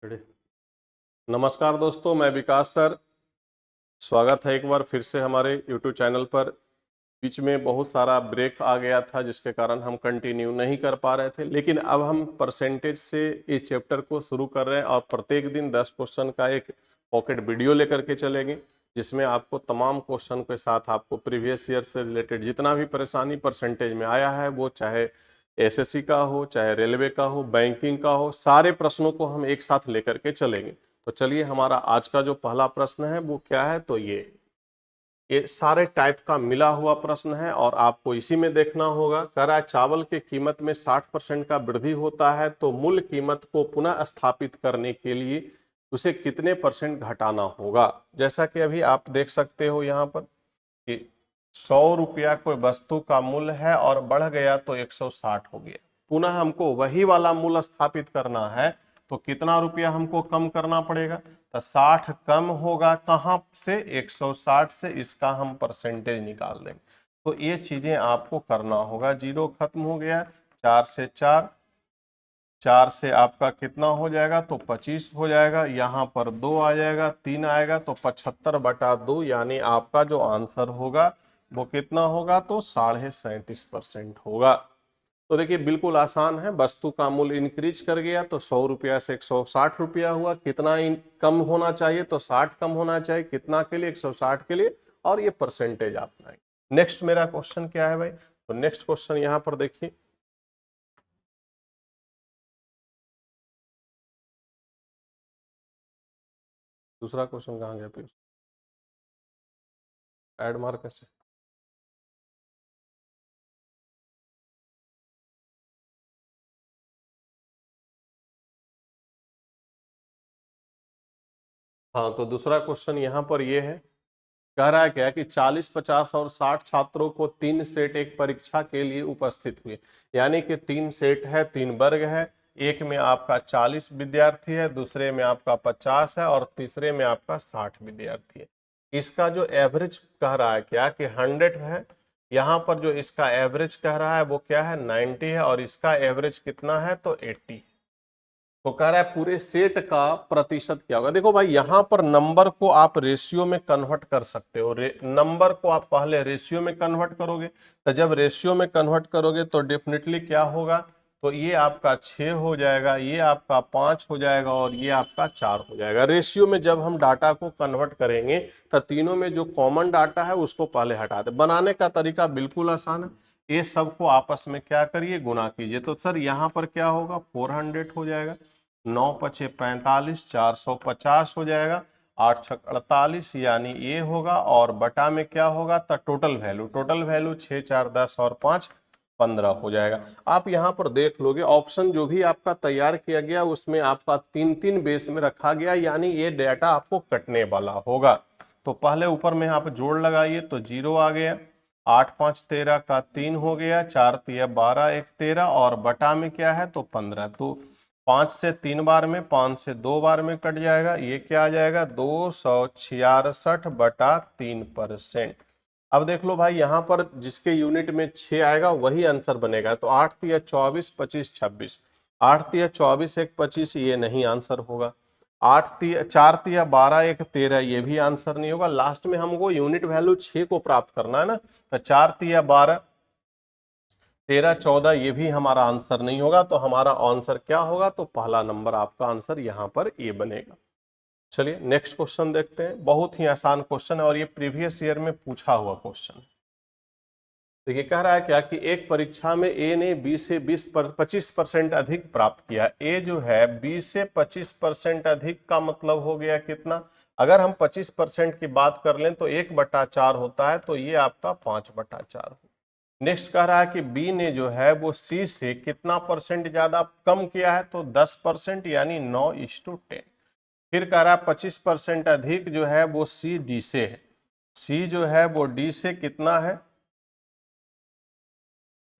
Ready. नमस्कार दोस्तों, मैं विकास सर। स्वागत है एक बार फिर से हमारे YouTube चैनल पर। बीच में बहुत सारा ब्रेक आ गया था जिसके कारण हम कंटिन्यू नहीं कर पा रहे थे, लेकिन अब हम परसेंटेज से ये चैप्टर को शुरू कर रहे हैं और प्रत्येक दिन 10 क्वेश्चन का एक पॉकेट वीडियो लेकर के चलेंगे, जिसमें आपको तमाम क्वेश्चन के साथ आपको प्रीवियस ईयर से रिलेटेड जितना भी परेशानी परसेंटेज में आया है, वो चाहे एसएससी का हो, चाहे रेलवे का हो, बैंकिंग का हो, सारे प्रश्नों को हम एक साथ लेकर के चलेंगे। तो चलिए, हमारा आज का जो पहला प्रश्न है वो क्या है, तो ये सारे टाइप का मिला हुआ प्रश्न है और आपको इसी में देखना होगा। कह रहा है चावल की कीमत में 60% का वृद्धि होता है तो मूल कीमत को पुनः स्थापित करने के लिए उसे कितने परसेंट घटाना होगा। जैसा कि अभी आप देख सकते हो यहाँ पर कि 100 रुपया कोई वस्तु का मूल्य है और बढ़ गया तो 160 हो गया। पुनः हमको वही वाला मूल्य स्थापित करना है तो कितना रुपया हमको कम करना पड़ेगा, तो 60 कम होगा कहाँ से, 160 से। इसका हम परसेंटेज निकाल देंगे। तो ये चीजें आपको करना होगा। जीरो खत्म हो गया, 4 से 4 से आपका कितना हो जाएगा, तो 25 हो जाएगा। यहाँ पर 2 आ जाएगा, 3 आएगा तो 75/2, यानी आपका जो आंसर होगा वो कितना होगा, तो 37.5% होगा। तो देखिए बिल्कुल आसान है। वस्तु का मूल्य इंक्रीज कर गया तो 100 रुपया से 160 रुपया हुआ। कितना कम होना चाहिए, तो 60 कम होना चाहिए। कितना के लिए, 160 के लिए। और ये परसेंटेज आप बनाएंगे। नेक्स्ट मेरा क्वेश्चन क्या है भाई, तो नेक्स्ट क्वेश्चन यहाँ पर देखिए। दूसरा क्वेश्चन कहाँ गया पीयूष, ऐड मार्क कैसे। हाँ, तो दूसरा क्वेश्चन यहाँ पर ये है। कह रहा है क्या कि 40, 50 और 60 छात्रों को 3 सेट एक परीक्षा के लिए उपस्थित हुए। यानी कि 3 सेट है, 3 वर्ग है। एक में आपका 40 विद्यार्थी है, दूसरे में आपका 50 है और तीसरे में आपका 60 विद्यार्थी है। इसका जो एवरेज कह रहा है क्या कि 100 है। यहाँ पर जो इसका एवरेज कह रहा है वो क्या है, 90 है। और इसका एवरेज कितना है, तो 80। तो कह रहा है पूरे सेट का प्रतिशत क्या होगा। देखो भाई, यहां पर नंबर को आप रेशियो में कन्वर्ट कर सकते हो। नंबर को आप पहले रेशियो में कन्वर्ट करोगे, तो जब रेशियो में कन्वर्ट करोगे तो डेफिनेटली क्या होगा, तो ये आपका 6 हो जाएगा, ये आपका 5 हो जाएगा और ये आपका 4 हो जाएगा। रेशियो में जब हम डाटा को कन्वर्ट करेंगे तो तीनों में जो कॉमन डाटा है उसको पहले हटा दे। बनाने का तरीका बिल्कुल आसान है। ये सबको आपस में क्या करिए, गुना कीजिए। तो सर यहाँ पर क्या होगा, 400 हो जाएगा। 9 पचे 45, 450 हो जाएगा। 8 छक 48, यानी ये होगा। और बटा में क्या होगा, तो टोटल वैल्यू 6 4 10 और 5 15 हो जाएगा। आप यहाँ पर देख लोगे, ऑप्शन जो भी आपका तैयार किया गया उसमें आपका 3 बेस में रखा गया, यानी ये डाटा आपको कटने वाला होगा। तो पहले ऊपर में आप जोड़ लगाइए तो 0 आ गया। 8 5 13 का 3 हो गया, 4 3 12 1 13 और बटा में क्या है, तो 15। तो 5 से 3 बार में, 5 से 2 बार में कट जाएगा। ये क्या आ जाएगा, 266/3%। अब देख लो भाई, यहाँ पर जिसके यूनिट में 6 आएगा वही आंसर बनेगा। तो 8 तिया 24 25 26, 8 तिया 24 1 25, ये नहीं आंसर होगा। 8 तिया 4 तिया 12 1 13, ये भी आंसर नहीं होगा। लास्ट में हमको यूनिट वैल्यू 6 को प्राप्त करना है ना, तो 4 तिया 12 13 14, ये भी हमारा आंसर नहीं होगा। तो हमारा आंसर क्या होगा, तो पहला नंबर आपका आंसर यहाँ पर ए बनेगा। चलिए नेक्स्ट क्वेश्चन देखते हैं। बहुत ही आसान क्वेश्चन है और ये प्रीवियस ईयर में पूछा हुआ क्वेश्चन है। देखिए कह रहा है क्या कि एक परीक्षा में ए ने 20 से 25% अधिक प्राप्त किया। ए जो है 20 से 25% अधिक का मतलब हो गया कितना। अगर हम 25% की बात कर लें तो 1/4 होता है, तो ये आपका 5/4 हो। नेक्स्ट कह रहा है कि बी ने जो है वो सी से कितना परसेंट ज्यादा कम किया है, तो 10%, यानी 9:10। फिर कह रहा है 25% अधिक जो है वो सी डी से है। सी जो है वो डी से कितना है,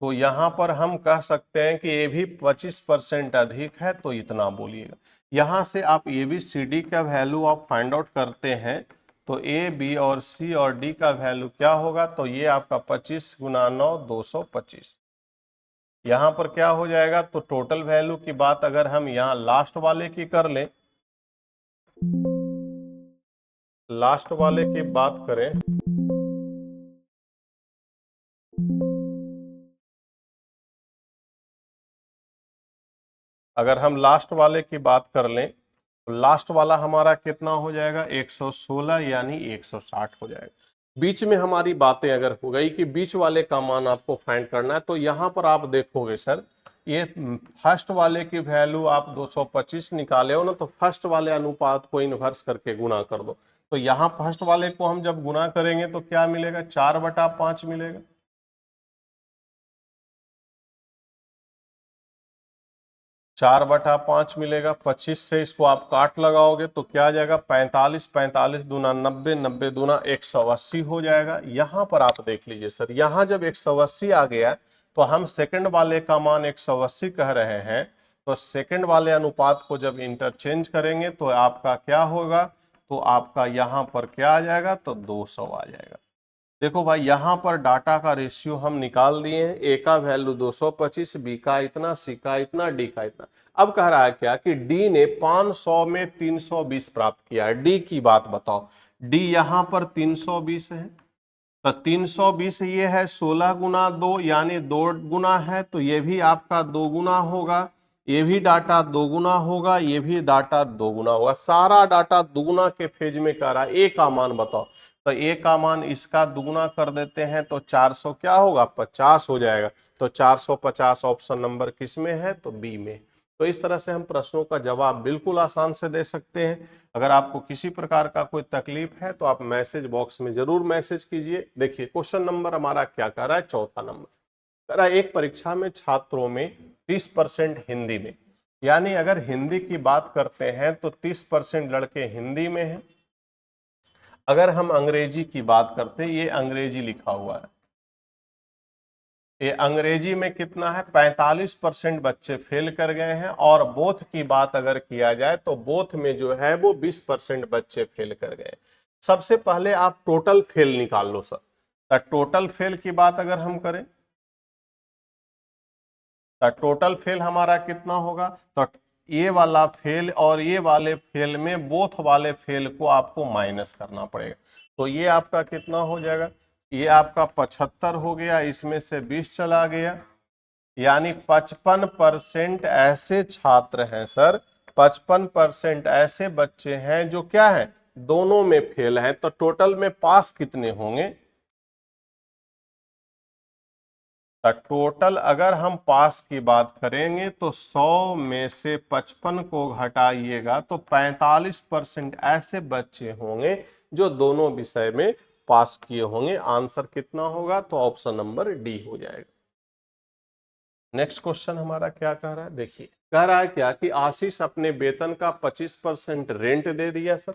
तो यहां पर हम कह सकते हैं कि ये भी 25% अधिक है, तो इतना बोलिएगा। यहां से आप ए बी सी डी का वैल्यू आप फाइंड आउट करते हैं, तो ए बी और सी और डी का वैल्यू क्या होगा, तो ये आपका 25 गुना 9 225। यहाँ पर क्या हो जाएगा, तो टोटल वैल्यू की बात अगर हम यहाँ लास्ट वाले की कर लें लास्ट वाले की बात करें, अगर हम लास्ट वाले की बात कर लें तो लास्ट वाला हमारा कितना हो जाएगा, 116 यानी 160 हो जाएगा। बीच में हमारी बातें अगर हो गई कि बीच वाले का मान आपको फाइंड करना है, तो यहां पर आप देखोगे सर, ये फर्स्ट वाले की वैल्यू आप 225 निकाले हो ना, तो फर्स्ट वाले अनुपात को इन्वर्स करके गुना कर दो। तो यहाँ फर्स्ट वाले को हम जब गुना करेंगे तो क्या मिलेगा, 4/5 मिलेगा। 4/5 मिलेगा। 25 से इसको आप काट लगाओगे तो क्या आ जाएगा, 45, 45 दूना 90, 90 दूना 180 हो जाएगा। यहां पर आप देख लीजिए सर, यहां जब 180 आ गया तो हम सेकंड वाले का मान 180 कह रहे हैं, तो सेकंड वाले अनुपात को जब इंटरचेंज करेंगे तो आपका क्या होगा, तो आपका यहां पर क्या आ जाएगा, तो 200 आ जाएगा। देखो भाई, यहां पर डाटा का रेशियो हम निकाल दिए हैं। ए का वैल्यू 225, बी का इतना, सी का इतना, डी का इतना। अब कह रहा है क्या कि डी ने 500 में 320 प्राप्त किया है। डी की बात बताओ, डी यहां पर 320 है, तो 320 ये है 16 गुना 2 यानी 2 गुना है, तो ये भी आपका 2 गुना होगा। ये भी डाटा 2 गुना होगा, ये भी डाटा 2 गुना होगा। सारा डाटा दुगुना के फेज में कह रहा है। ए का मान बताओ, तो ए का मान इसका दुगुना कर देते हैं तो 400 क्या होगा, 50 हो जाएगा। तो 450 ऑप्शन नंबर किस में है, तो बी में। तो इस तरह से हम प्रश्नों का जवाब बिल्कुल आसान से दे सकते हैं। अगर आपको किसी प्रकार का कोई तकलीफ है तो आप मैसेज बॉक्स में जरूर मैसेज कीजिए। देखिए क्वेश्चन नंबर हमारा क्या कह रहा है, चौथा नंबर कह रहा है, एक परीक्षा में छात्रों में 30% हिंदी में, यानी अगर हिंदी की बात करते हैं तो 30% लड़के हिंदी में हैं। अगर हम अंग्रेजी की बात करते हैं, ये अंग्रेजी लिखा हुआ है, ये अंग्रेजी में कितना है, 45% बच्चे फेल कर गए हैं। और बोथ की बात अगर किया जाए तो बोथ में जो है वो 20% बच्चे फेल कर गए। सबसे पहले आप टोटल फेल निकाल लो सर। तो टोटल फेल की बात अगर हम करें तो टोटल फेल हमारा कितना होगा, तो ये वाला फेल और ये वाले फेल में बोथ वाले फेल को आपको माइनस करना पड़ेगा। तो ये आपका कितना हो जाएगा, ये आपका 75 हो गया, इसमें से 20 चला गया, यानी 55% ऐसे छात्र हैं सर, 55% ऐसे बच्चे हैं जो क्या है, दोनों में फेल हैं। तो टोटल में पास कितने होंगे, तो टोटल अगर हम पास की बात करेंगे तो 100 में से 55 को घटाइएगा तो 45% ऐसे बच्चे होंगे जो दोनों विषय में पास किए होंगे। आंसर कितना होगा, तो ऑप्शन नंबर डी हो जाएगा। नेक्स्ट क्वेश्चन हमारा क्या कह रहा है, देखिए कह रहा है क्या कि आशीष अपने वेतन का 25% रेंट दे दिया सर,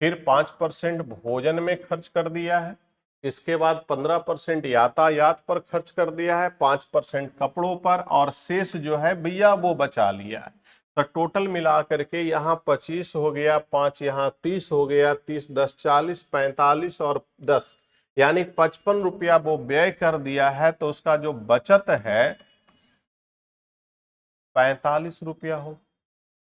फिर 5% भोजन में खर्च कर दिया है, इसके बाद 15% यातायात पर खर्च कर दिया है, 5% कपड़ों पर, और शेष जो है भैया वो बचा लिया है। तो टोटल मिला करके यहाँ 25 हो गया, 5 यहाँ 30 हो गया, 30 10 40 45 और 10 यानी 55 रुपया वो व्यय कर दिया है। तो उसका जो बचत है 45 रुपया हो।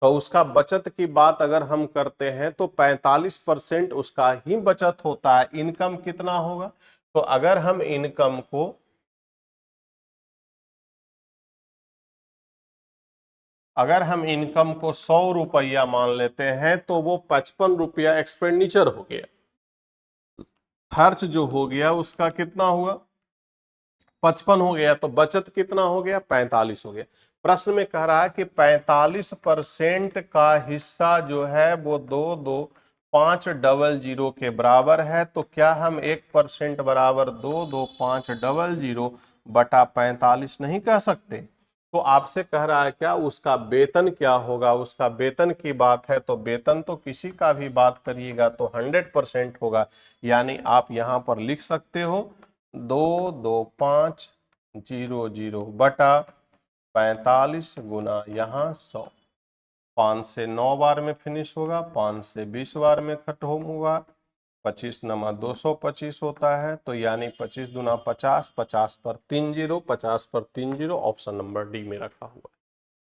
तो उसका बचत की बात अगर हम करते हैं तो 45% उसका ही बचत होता है। इनकम कितना होगा, तो अगर हम इनकम को अगर हम इनकम को 100 रुपया मान लेते हैं तो वो 55 रुपया एक्सपेंडिचर हो गया, खर्च जो हो गया उसका कितना हुआ, 55 हो गया। तो बचत कितना हो गया, 45 हो गया। प्रश्न में कह रहा है कि 45% का हिस्सा जो है वो 22500 के बराबर है। तो क्या हम 1% बराबर 22500 बटा 45 नहीं कह सकते। तो आपसे कह रहा है क्या, उसका वेतन क्या होगा, उसका वेतन की बात है तो वेतन तो किसी का भी बात करिएगा तो 100% होगा। यानी आप यहां पर लिख सकते हो 22500 बटा 45 गुना यहाँ 100। 5 से 9 बार में फिनिश होगा, 5 से 20 बार में खत्म होगा, 25 नमा 225 होता है। तो यानी 25 दुना 50, 50 पर 3 जीरो, 50 पर 3 जीरो, ऑप्शन नंबर डी में रखा हुआ है।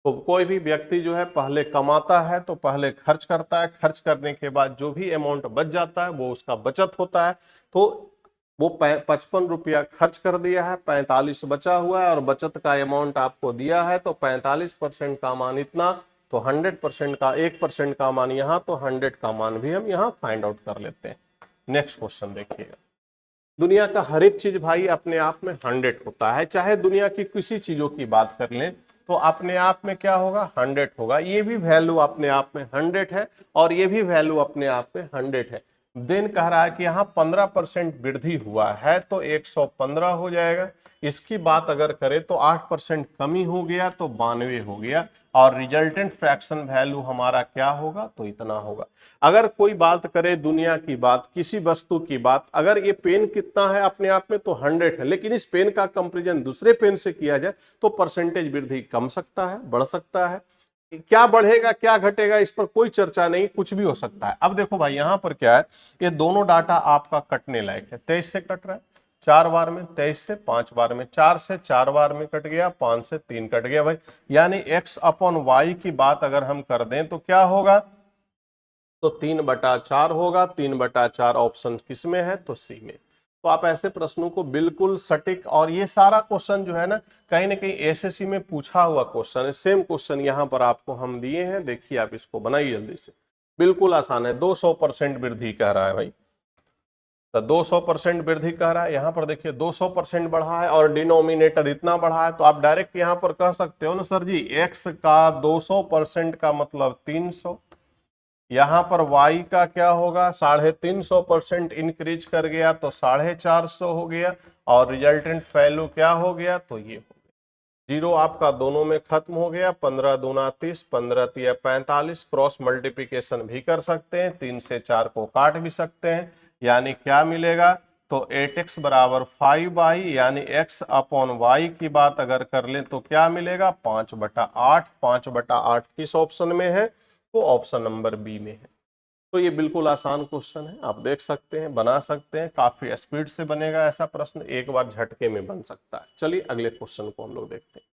तो कोई भी व्यक्ति जो है पहले कमाता है तो पहले खर्च करता है, खर्च करने के बाद जो भी अमाउंट बच जाता है वो उसका बचत होता है। तो वो 55 रुपया खर्च कर दिया है, 45 बचा हुआ है और बचत का अमाउंट आपको दिया है, तो 45% का मान इतना, तो 100% का 1% का मान यहाँ, तो 100 का मान भी हम यहाँ फाइंड आउट कर लेते हैं। नेक्स्ट क्वेश्चन देखिएगा। दुनिया का हर एक चीज भाई अपने आप में 100 होता है, चाहे दुनिया की किसी चीजों की बात कर लें तो अपने आप में क्या होगा, 100 होगा। ये भी वैल्यू अपने आप में 100 है और ये भी वैल्यू अपने आप में 100 है। देन कह रहा है कि यहाँ 15% वृद्धि हुआ है तो 115 हो जाएगा। इसकी बात अगर करें तो 8% कमी हो गया तो 92 हो गया और रिजल्टेंट फ्रैक्शन वैल्यू हमारा क्या होगा, तो इतना होगा। अगर कोई बात करे दुनिया की बात, किसी वस्तु की बात, अगर ये पेन कितना है अपने आप में तो 100 है, लेकिन इस पेन का कंपैरिजन दूसरे पेन से किया जाए तो परसेंटेज वृद्धि कम सकता है, बढ़ सकता है। क्या बढ़ेगा क्या घटेगा इस पर कोई चर्चा नहीं, कुछ भी हो सकता है। अब देखो भाई यहाँ पर क्या है, ये दोनों डाटा आपका कटने लायक है। 23 से कट रहा है 4 बार में, 23 से 5 बार में, 4 से 4 बार में कट गया, 5 से 3 कट गया भाई। यानी x अपॉन y की बात अगर हम कर दें तो क्या होगा, तो 3/4 होगा। 3/4 ऑप्शन किस में है, तो सी में। तो आप ऐसे प्रश्नों को बिल्कुल सटीक, और ये सारा क्वेश्चन जो है ना कहीं ना कहीं एसएससी में पूछा हुआ क्वेश्चन है। सेम क्वेश्चन यहाँ पर आपको हम दिए हैं, देखिए आप इसको बनाइए जल्दी से, बिल्कुल आसान है। 200% वृद्धि कह रहा है भाई, तो 200% वृद्धि कह रहा है। यहाँ पर देखिए 200% बढ़ा है और डिनोमिनेटर इतना बढ़ा है, तो आप डायरेक्ट यहाँ पर कह सकते हो ना सर जी, x का 200% का मतलब 300, यहाँ पर y का क्या होगा, 350% इंक्रीज कर गया तो 450 हो गया और रिजल्टेंट वैल्यू क्या हो गया, तो ये हो गया। जीरो आपका दोनों में खत्म हो गया। 15 दूना 30, 15 तिया 45, क्रॉस मल्टीप्लिकेशन भी कर सकते हैं, 3 से 4 को काट भी सकते हैं। यानी क्या मिलेगा, तो 8x बराबर 5y, यानी x अपॉन y की बात अगर कर लें तो क्या मिलेगा, 5/8। 5/8 किस ऑप्शन में है, तो ऑप्शन नंबर बी में है। तो ये बिल्कुल आसान क्वेश्चन है, आप देख सकते हैं, बना सकते हैं, काफी स्पीड से बनेगा ऐसा प्रश्न, एक बार झटके में बन सकता है। चलिए अगले क्वेश्चन को हम लोग देखते हैं।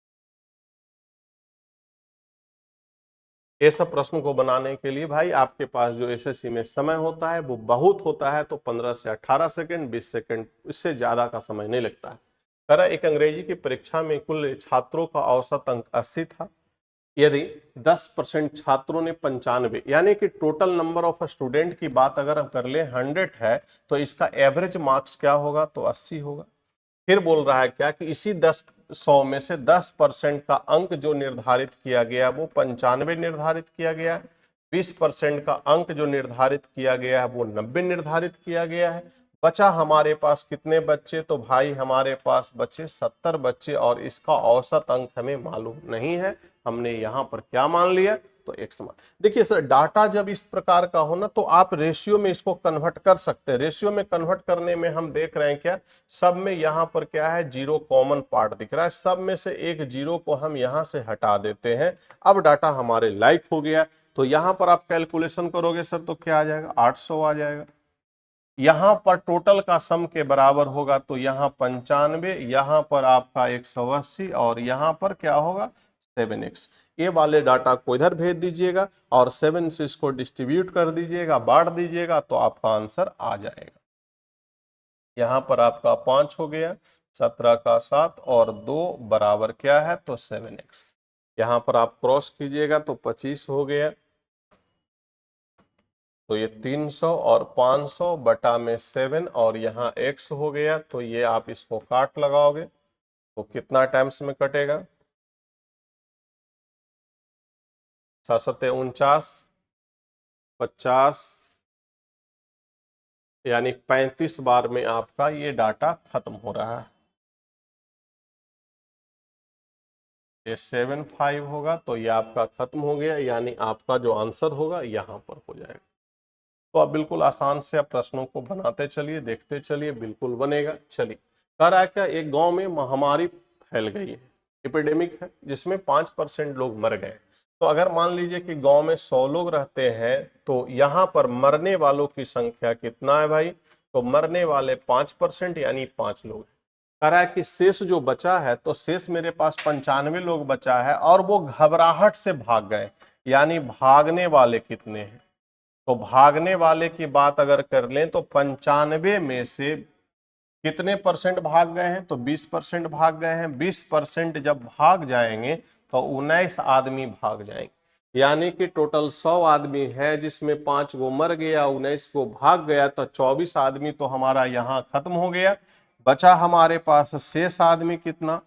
ये सब प्रश्न को बनाने के लिए भाई आपके पास जो एसएससी में समय होता है वो बहुत होता है, तो 15 से 18 सेकंड, 20 सेकंड, इससे ज्यादा का समय नहीं लगता है। कह रहा एक अंग्रेजी की परीक्षा में कुल छात्रों का औसत अंक 80 था। यदि 10% छात्रों ने 95, यानी कि टोटल नंबर ऑफ स्टूडेंट की बात अगर हम कर ले 100 है, तो इसका एवरेज मार्क्स क्या होगा, तो 80 होगा। फिर बोल रहा है क्या कि इसी 100 में से 10% का अंक जो निर्धारित किया गया वो 95 निर्धारित किया गया है, 20% का अंक जो निर्धारित किया गया है वो 90 निर्धारित किया गया है। बचा हमारे पास कितने बच्चे, तो भाई हमारे पास बचे 70 बच्चे और इसका औसत अंक हमें मालूम नहीं है। हमने यहाँ पर क्या मान लिया, तो एक समान। देखिए सर, डाटा जब इस प्रकार का हो ना तो आप रेशियो में इसको कन्वर्ट कर सकते हैं। रेशियो में कन्वर्ट करने में हम देख रहे हैं क्या, सब में यहाँ पर क्या है, जीरो कॉमन पार्ट दिख रहा है, सब में से एक जीरो को हम यहाँ से हटा देते हैं। अब डाटा हमारे लाइक हो गया, तो यहाँ पर आप कैलकुलेशन करोगे सर तो क्या आ जाएगा, 800 आ जाएगा। यहाँ पर टोटल का सम के बराबर होगा, तो यहाँ 95, यहाँ पर आपका 180 और यहाँ पर क्या होगा, 7x। ये वाले डाटा को इधर भेज दीजिएगा और 7 से इसको डिस्ट्रीब्यूट कर दीजिएगा, बांट दीजिएगा, तो आपका आंसर आ जाएगा। यहाँ पर आपका 5 हो गया, 17 का 7 और 2 बराबर क्या है, तो 7x। यहाँ पर आप क्रॉस कीजिएगा तो 25 हो गया, तो ये 300 और 500 बटा में 7 और यहाँ x हो गया, तो ये आप इसको काट लगाओगे तो कितना टाइम्स में कटेगा, 7×7 = 50, यानी 35 बार में आपका ये डाटा खत्म हो रहा है। ये 75 होगा, तो ये आपका खत्म हो गया, यानी आपका जो आंसर होगा यहाँ पर हो जाएगा। तो आप बिल्कुल आसान से आप प्रश्नों को बनाते चलिए, देखते चलिए, बिल्कुल बनेगा। चलिए, कह रहा है क्या, एक गांव में महामारी फैल गई है, एपिडेमिक है, जिसमें 5% लोग मर गए। तो अगर मान लीजिए कि गांव में 100 लोग रहते हैं, तो यहाँ पर मरने वालों की संख्या कितना है भाई, तो मरने वाले 5% यानी 5 लोग हैं। कह रहा है कि शेष जो बचा है, तो शेष मेरे पास 95 लोग बचा है और वो घबराहट से भाग गए, यानी भागने वाले कितने हैं। तो भागने वाले की बात अगर कर लें तो 95 में से कितने परसेंट भाग गए हैं, तो 20% भाग गए हैं। 20% जब भाग जाएंगे तो 19 आदमी भाग जाएंगे, यानी कि टोटल 100 आदमी है जिसमें 5 गो मर गया, 19 को भाग गया, तो 24 आदमी तो हमारा यहाँ खत्म हो गया। बचा हमारे पास शेष आदमी कितना,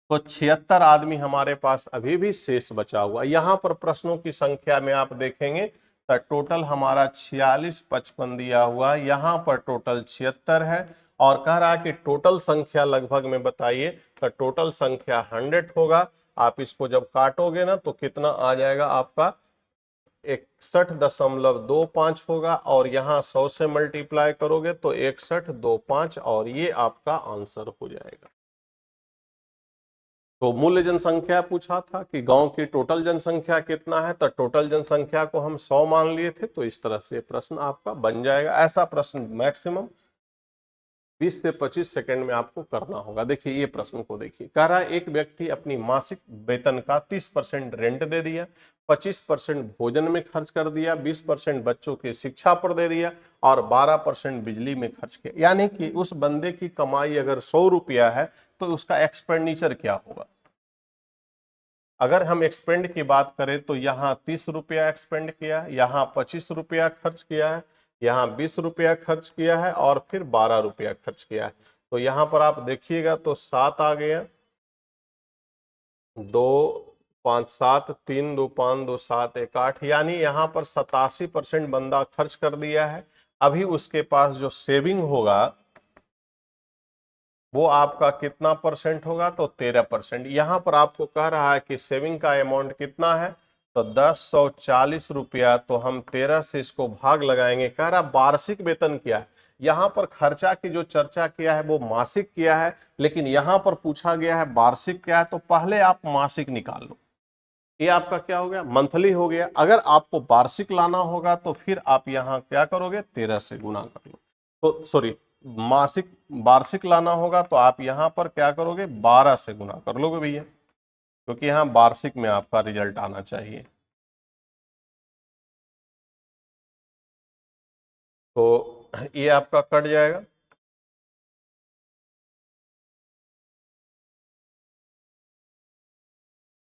तो 76 आदमी हमारे पास अभी भी शेष बचा हुआ। यहाँ पर प्रश्नों की संख्या में आप देखेंगे तो टोटल हमारा 46 55 दिया हुआ, यहाँ पर टोटल 76 है और कह रहा है कि टोटल संख्या लगभग में बताइए, तो टोटल संख्या 100 होगा। आप इसको जब काटोगे ना तो कितना आ जाएगा आपका 61.25 होगा और यहाँ 100 से मल्टीप्लाई करोगे तो 6125 और ये आपका आंसर हो जाएगा। तो मूल जनसंख्या पूछा था कि गांव की टोटल जनसंख्या कितना है, तो टोटल जनसंख्या को हम 100 मान लिए थे, तो इस तरह से प्रश्न आपका बन जाएगा। ऐसा प्रश्न मैक्सिमम 20 से 25 सेकंड में आपको करना होगा। देखिए ये प्रश्न को देखिए, कह रहा है एक व्यक्ति अपनी मासिक वेतन का 30% रेंट दे दिया, 25% भोजन में खर्च कर दिया, 20% बच्चों की शिक्षा पर दे दिया और 12% बिजली में खर्च किया। यानी कि उस बंदे की कमाई अगर 100 रुपया है तो उसका एक्सपेंडिचर क्या होगा। अगर हम एक्सपेंड की बात करें तो यहाँ 30 रुपया एक्सपेंड किया, यहाँ 25 रुपया खर्च किया है, यहाँ 20 रुपया खर्च किया है और फिर 12 रुपया खर्च किया है। तो यहाँ पर आप देखिएगा तो 7 आ गया, 2 5 7 3 2 5 2 7 1 8, यानी यहाँ पर 87% बंदा खर्च कर दिया है। अभी उसके पास जो सेविंग होगा वो आपका कितना परसेंट होगा, तो 13%। यहाँ पर आपको कह रहा है कि सेविंग का अमाउंट कितना है, तो 1040 रुपया, तो हम 13 से इसको भाग लगाएंगे। कह रहा वार्षिक वेतन क्या है, यहाँ पर खर्चा की जो चर्चा किया है वो मासिक किया है, लेकिन यहाँ पर पूछा गया है वार्षिक क्या है, तो पहले आप मासिक निकाल लो। ये आपका क्या हो गया, मंथली हो गया। अगर आपको वार्षिक लाना होगा तो फिर आप यहाँ क्या करोगे, 13 से गुना कर लो। तो सॉरी, मासिक वार्षिक लाना होगा तो आप यहाँ पर क्या करोगे, 12 से गुना कर लोगे भैया, क्योंकि यहाँ वार्षिक में आपका रिजल्ट आना चाहिए। तो ये आपका कट जाएगा,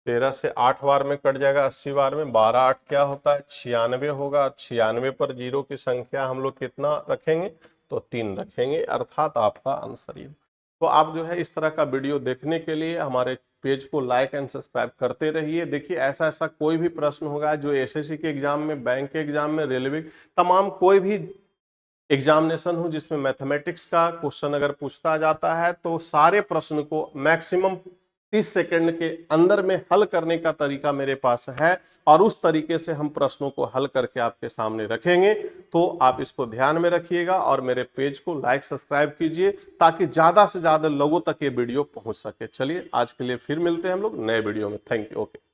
13 से 8 बार में कट जाएगा, 80 बार में 12 8 क्या होता है, 96 होगा। 96 पर जीरो की संख्या हम लोग कितना रखेंगे, तो 3 रखेंगे, अर्थात आपका आंसर ये। तो आप जो है इस तरह का वीडियो देखने के लिए हमारे पेज को लाइक एंड सब्सक्राइब करते रहिए। देखिए ऐसा ऐसा कोई भी प्रश्न होगा जो एसएससी के एग्जाम में, बैंक के एग्जाम में, रेलवे, तमाम कोई भी एग्जामिनेशन हो जिसमें मैथमेटिक्स का क्वेश्चन अगर पूछता जाता है तो सारे प्रश्न को मैक्सिमम 30 सेकंड के अंदर में हल करने का तरीका मेरे पास है और उस तरीके से हम प्रश्नों को हल करके आपके सामने रखेंगे। तो आप इसको ध्यान में रखिएगा और मेरे पेज को लाइक सब्सक्राइब कीजिए ताकि ज्यादा से ज्यादा लोगों तक ये वीडियो पहुंच सके। चलिए आज के लिए फिर मिलते हैं हम लोग नए वीडियो में। Thank you. ओके।